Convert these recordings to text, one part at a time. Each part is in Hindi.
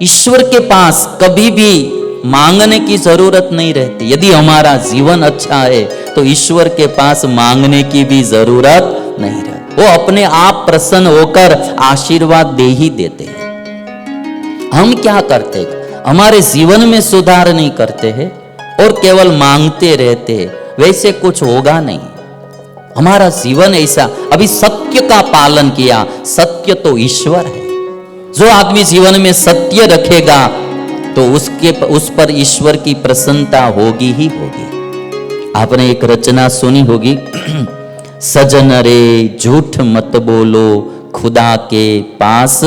ईश्वर के पास कभी भी मांगने की जरूरत नहीं रहती। यदि हमारा जीवन अच्छा है तो ईश्वर के पास मांगने की भी जरूरत नहीं रहती। वो अपने आप प्रसन्न होकर आशीर्वाद दे ही देते हैं। हम क्या करते हैं? हमारे जीवन में सुधार नहीं करते हैं और केवल मांगते रहते हैं, वैसे कुछ होगा नहीं। हमारा जीवन ऐसा, अभी सत्य का पालन किया, सत्य तो ईश्वर है। जो आदमी जीवन में सत्य रखेगा तो उस पर ईश्वर की प्रसन्नता होगी ही होगी। आपने एक रचना सुनी होगी, सजन रे झूठ मत बोलो, खुदा के पास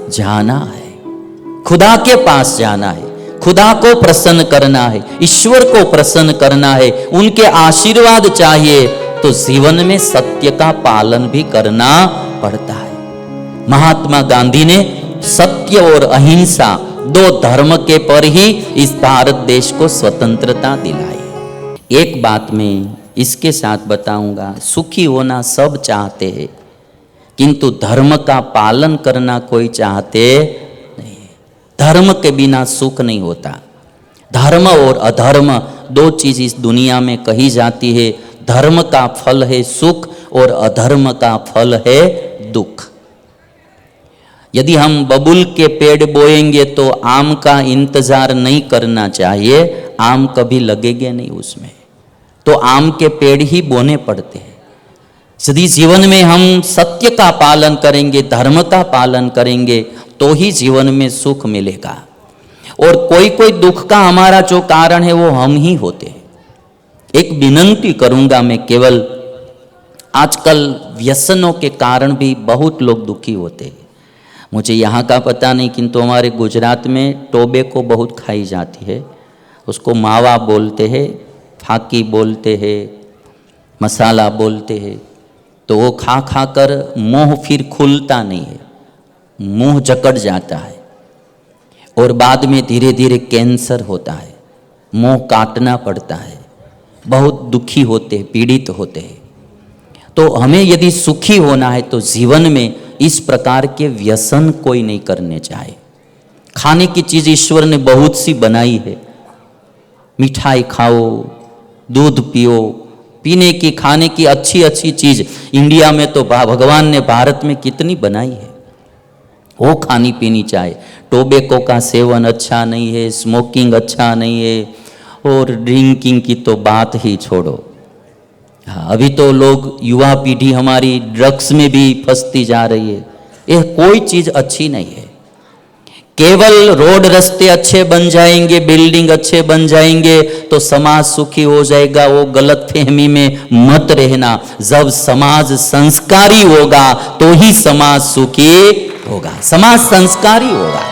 जाना है। खुदा के पास जाना है, खुदा को प्रसन्न करना है, ईश्वर को प्रसन्न करना है, उनके आशीर्वाद चाहिए तो जीवन में सत्य का पालन भी करना पड़ता है। महात्मा गांधी ने सत्य और अहिंसा दो धर्म के पर ही इस भारत देश को स्वतंत्रता दिलाई। एक बात मैं इसके साथ बताऊंगा, सुखी होना सब चाहते हैं किंतु धर्म का पालन करना कोई चाहते नहीं। धर्म के बिना सुख नहीं होता। धर्म और अधर्म दो चीज इस दुनिया में कही जाती है। धर्म का फल है सुख और अधर्म का फल है दुख। यदि हम बबूल के पेड़ बोएंगे तो आम का इंतजार नहीं करना चाहिए, आम कभी लगेंगे नहीं उसमें, तो आम के पेड़ ही बोने पड़ते हैं। यदि जीवन में हम सत्य का पालन करेंगे, धर्म का पालन करेंगे तो ही जीवन में सुख मिलेगा। और कोई कोई दुख का हमारा जो कारण है वो हम ही होते हैं। एक विनंती करूंगा मैं, केवल आजकल व्यसनों के कारण भी बहुत लोग दुखी होते हैं। मुझे यहाँ का पता नहीं किंतु हमारे गुजरात में टोबैको बहुत खाई जाती है। उसको मावा बोलते हैं, फाकी बोलते हैं, मसाला बोलते हैं। तो वो खा खा कर मुंह फिर खुलता नहीं है, मुंह जकड़ जाता है और बाद में धीरे धीरे कैंसर होता है, मुंह काटना पड़ता है, बहुत दुखी होते हैं, पीड़ित होते हैं। तो हमें यदि सुखी होना है तो जीवन में इस प्रकार के व्यसन कोई नहीं करने चाहिए। खाने की चीज ईश्वर ने बहुत सी बनाई है, मिठाई खाओ, दूध पियो, पीने की खाने की अच्छी अच्छी चीज इंडिया में तो भगवान ने भारत में कितनी बनाई है, वो खानी पीनी चाहिए। टोबैको का सेवन अच्छा नहीं है, स्मोकिंग अच्छा नहीं है और ड्रिंकिंग की तो बात ही छोड़ो। हाँ, अभी तो लोग, युवा पीढ़ी हमारी ड्रग्स में भी फंसती जा रही है। यह कोई चीज अच्छी नहीं है। केवल रोड रास्ते अच्छे बन जाएंगे, बिल्डिंग अच्छे बन जाएंगे तो समाज सुखी हो जाएगा, वो गलत फहमी में मत रहना। जब समाज संस्कारी होगा तो ही समाज सुखी होगा, समाज संस्कारी होगा।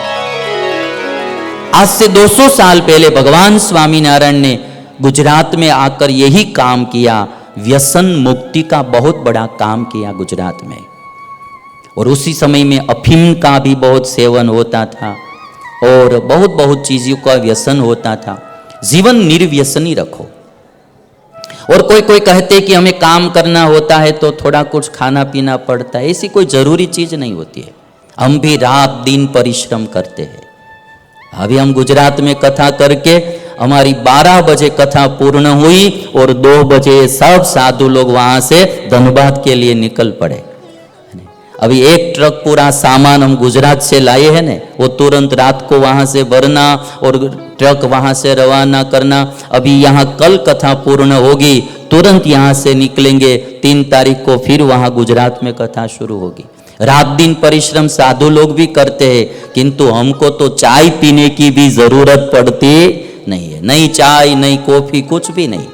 आज से 200 साल पहले भगवान स्वामीनारायण ने गुजरात में आकर यही काम किया, व्यसन मुक्ति का बहुत बड़ा काम किया गुजरात में। और उसी समय में अफीम का भी बहुत सेवन होता था और बहुत बहुत चीजों का व्यसन होता था। जीवन निर्व्यसनी रखो। और कोई कोई कहते कि हमें काम करना होता है तो थोड़ा कुछ खाना पीना पड़ता है, ऐसी कोई जरूरी चीज नहीं होती है। हम भी रात दिन परिश्रम करते हैं। अभी हम गुजरात में कथा करके हमारी 12 बजे कथा पूर्ण हुई और 2 बजे सब साधु लोग वहां से धनबाद के लिए निकल पड़े। अभी एक ट्रक पूरा सामान हम गुजरात से लाए हैं ने, वो तुरंत रात को वहां से भरना और ट्रक वहां से रवाना करना। अभी यहाँ कल कथा पूर्ण होगी, तुरंत यहाँ से निकलेंगे, 3 तारीख को फिर वहां गुजरात में कथा शुरू होगी। रात दिन परिश्रम साधु लोग भी करते हैं किंतु हमको तो चाय पीने की भी जरूरत पड़ती नहीं है। नहीं चाय, नहीं कॉफी, कुछ भी नहीं।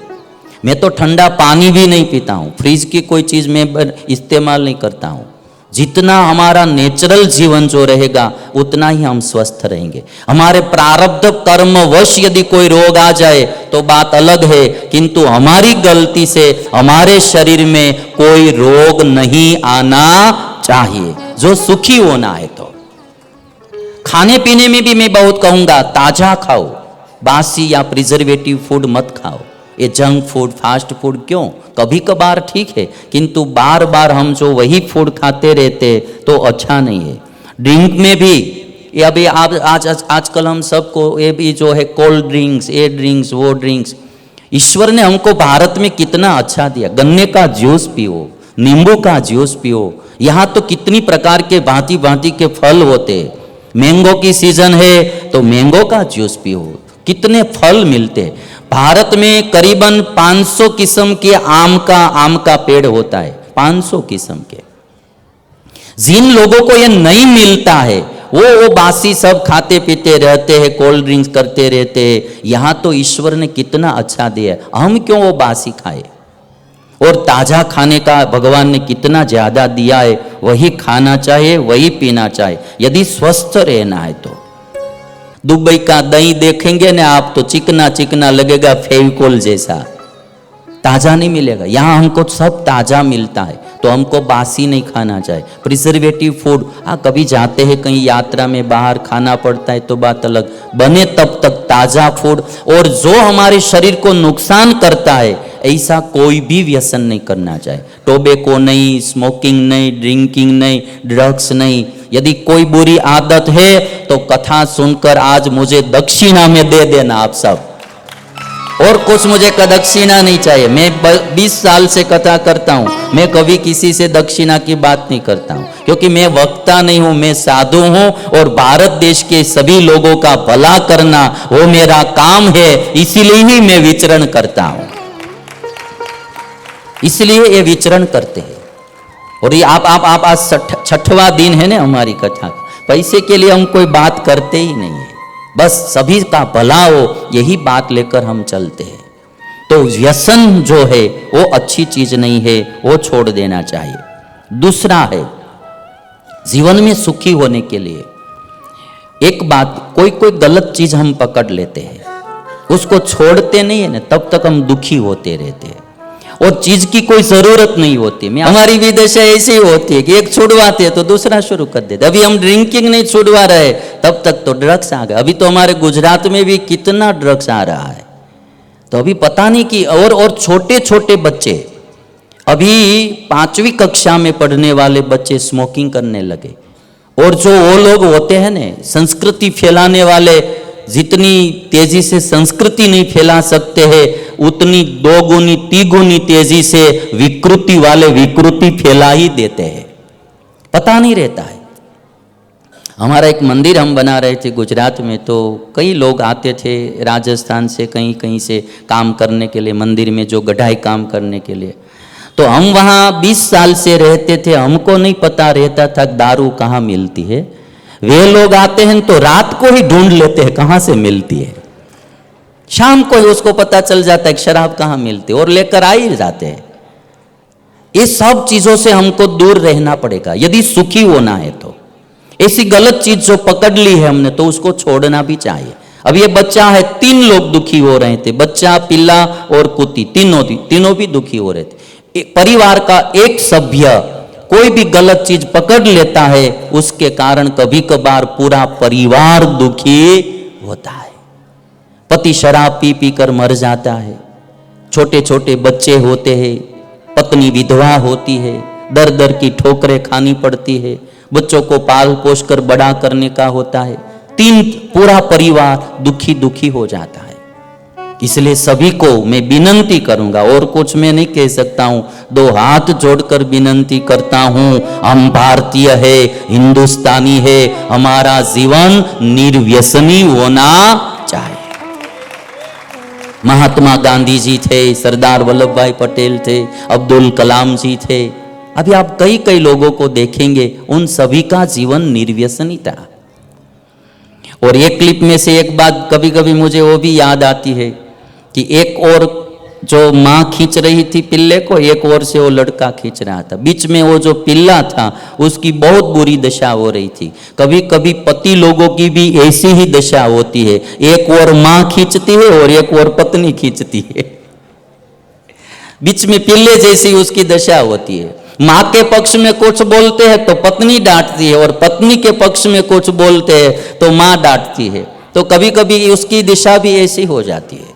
मैं तो ठंडा पानी भी नहीं पीता हूँ, फ्रिज की कोई चीज मैं इस्तेमाल नहीं करता हूँ। जितना हमारा नेचुरल जीवन जो रहेगा उतना ही हम स्वस्थ रहेंगे। हमारे प्रारब्ध कर्मवश यदि कोई रोग आ जाए तो बात अलग है, किंतु हमारी गलती से हमारे शरीर में कोई रोग नहीं आना चाहिए। जो सुखी होना है तो खाने पीने में भी मैं बहुत कहूंगा, ताजा खाओ, बासी या प्रिजर्वेटिव फूड मत खाओ। ये जंक फूड, फास्ट फूड क्यों? कभी कभार ठीक है किंतु बार बार हम जो वही फूड खाते रहते तो अच्छा नहीं है। ड्रिंक में भी ये अभी आप आजकल हम सबको ये भी जो है कोल्ड ड्रिंक्स, ये ड्रिंक्स, वो ड्रिंक्स, ईश्वर ने हमको भारत में कितना अच्छा दिया। गन्ने का जूस पियो, नींबू का जूस पियो, यहाँ तो कितनी प्रकार के भांति भांति के फल होते। मैंगो की सीजन है तो मैंगो का जूस पियो, कितने फल मिलते। भारत में करीबन 500 किस्म के आम का पेड़ होता है, 500 किस्म के। जिन लोगों को ये नहीं मिलता है वो बासी सब खाते पीते रहते हैं, कोल्ड ड्रिंक्स करते रहते हैं। यहाँ तो ईश्वर ने कितना अच्छा दिया है, हम क्यों वो बासी खाए। और ताजा खाने का भगवान ने कितना ज्यादा दिया है, वही खाना चाहिए, वही पीना चाहिए यदि स्वस्थ रहना है तो। दुबई का दही देखेंगे ना आप तो चिकना चिकना लगेगा, फेविकोल जैसा, ताजा नहीं मिलेगा। यहाँ हमको सब ताजा मिलता है तो हमको बासी नहीं खाना चाहिए। प्रिजर्वेटिव फूड, कभी जाते हैं कहीं यात्रा में बाहर खाना पड़ता है तो बात अलग, बने तब तक ताजा फूड। और जो हमारे शरीर को नुकसान करता है ऐसा कोई भी व्यसन नहीं करना चाहिए। टोबैको नहीं, स्मोकिंग नहीं, ड्रिंकिंग नहीं, ड्रग्स नहीं। यदि कोई बुरी आदत है तो कथा सुनकर आज मुझे दक्षिणा में दे देना आप सब, और कुछ मुझे दक्षिणा नहीं चाहिए। मैं 20 साल से कथा करता हूँ, मैं कभी किसी से दक्षिणा की बात नहीं करता हूँ, क्योंकि मैं वक्ता नहीं हूँ, मैं साधु हूँ। और भारत देश के सभी लोगों का भला करना वो मेरा काम है, इसीलिए ही मैं विचरण करता हूँ, इसलिए ये विचरण करते हैं। और ये आप आज 6वां दिन है ना हमारी कथा का। पैसे के लिए हम कोई बात करते ही नहीं है, बस सभी का भला हो यही बात लेकर हम चलते हैं। तो व्यसन जो है वो अच्छी चीज नहीं है, वो छोड़ देना चाहिए। दूसरा है, जीवन में सुखी होने के लिए एक बात, कोई गलत चीज हम पकड़ लेते हैं, उसको छोड़ते नहीं है ना, तब तक हम दुखी होते रहते हैं। और चीज की कोई जरूरत नहीं होती। हमारी भी दशा ऐसी होती है कि एक छुड़वाते हैं तो दूसरा शुरू कर देते। अभी हम ड्रिंकिंग नहीं छुड़वा रहे तब तक तो ड्रग्स आ गए। अभी तो हमारे गुजरात में भी कितना ड्रग्स आ रहा है, तो अभी पता नहीं कि और छोटे छोटे बच्चे, अभी 5वीं कक्षा में पढ़ने वाले बच्चे स्मोकिंग करने लगे। और जो वो लोग होते हैं ना संस्कृति फैलाने वाले, जितनी तेजी से संस्कृति नहीं फैला सकते हैं उतनी 2 गुनी 3 गुनी तेजी से विकृति वाले विकृति फैला ही देते हैं, पता नहीं रहता है। हमारा एक मंदिर हम बना रहे थे गुजरात में, तो कई लोग आते थे राजस्थान से, कहीं कहीं से काम करने के लिए, मंदिर में जो गढ़ाई काम करने के लिए। तो हम वहाँ 20 साल से रहते थे, हमको नहीं पता रहता था दारू कहाँ मिलती है। वे लोग आते हैं तो रात को ही ढूंढ लेते हैं कहाँ से मिलती है, शाम को ही उसको पता चल जाता है कि शराब कहाँ मिलती है और लेकर आ ही जाते हैं। ये सब चीजों से हमको दूर रहना पड़ेगा यदि सुखी होना है तो। ऐसी गलत चीज जो पकड़ ली है हमने तो उसको छोड़ना भी चाहिए। अब ये बच्चा है, 3 लोग दुखी हो रहे थे, बच्चा, पिल्ला और कुत्ती, तीनों भी दुखी हो रहे थे। परिवार का एक सभ्य कोई भी गलत चीज पकड़ लेता है उसके कारण कभी कभार पूरा परिवार दुखी होता है। पति शराब पी पी कर मर जाता है, छोटे छोटे बच्चे होते हैं, पत्नी विधवा होती है, दर दर की ठोकरें खानी पड़ती है, बच्चों को पाल पोष कर बड़ा करने का होता है, पूरा परिवार दुखी दुखी हो जाता है। इसलिए सभी को मैं विनंती करूंगा, और कुछ मैं नहीं कह सकता हूं, 2 हाथ जोड़कर विनंती करता हूं, हम भारतीय है, हिंदुस्तानी है, हमारा जीवन निर्व्यसनी होना चाहिए। महात्मा गांधी जी थे, सरदार वल्लभ भाई पटेल थे, अब्दुल कलाम जी थे, अभी आप कई लोगों को देखेंगे उन सभी का जीवन निर्व्यसनी था। और एक क्लिप में से एक बात कभी कभी मुझे वो भी याद आती है कि एक और जो माँ खींच रही थी पिल्ले को, एक और से वो लड़का खींच रहा था, बीच में वो जो पिल्ला था उसकी बहुत बुरी दशा हो रही थी। कभी कभी पति लोगों की भी ऐसी ही दशा होती है, एक और माँ खींचती है और एक और पत्नी खींचती है, बीच में पिल्ले जैसी उसकी दशा होती है। माँ के पक्ष में कुछ बोलते हैं तो पत्नी डांटती है, और पत्नी के पक्ष में कुछ बोलते हैं तो माँ डांटती है। तो कभी कभी उसकी दिशा भी ऐसी हो जाती है।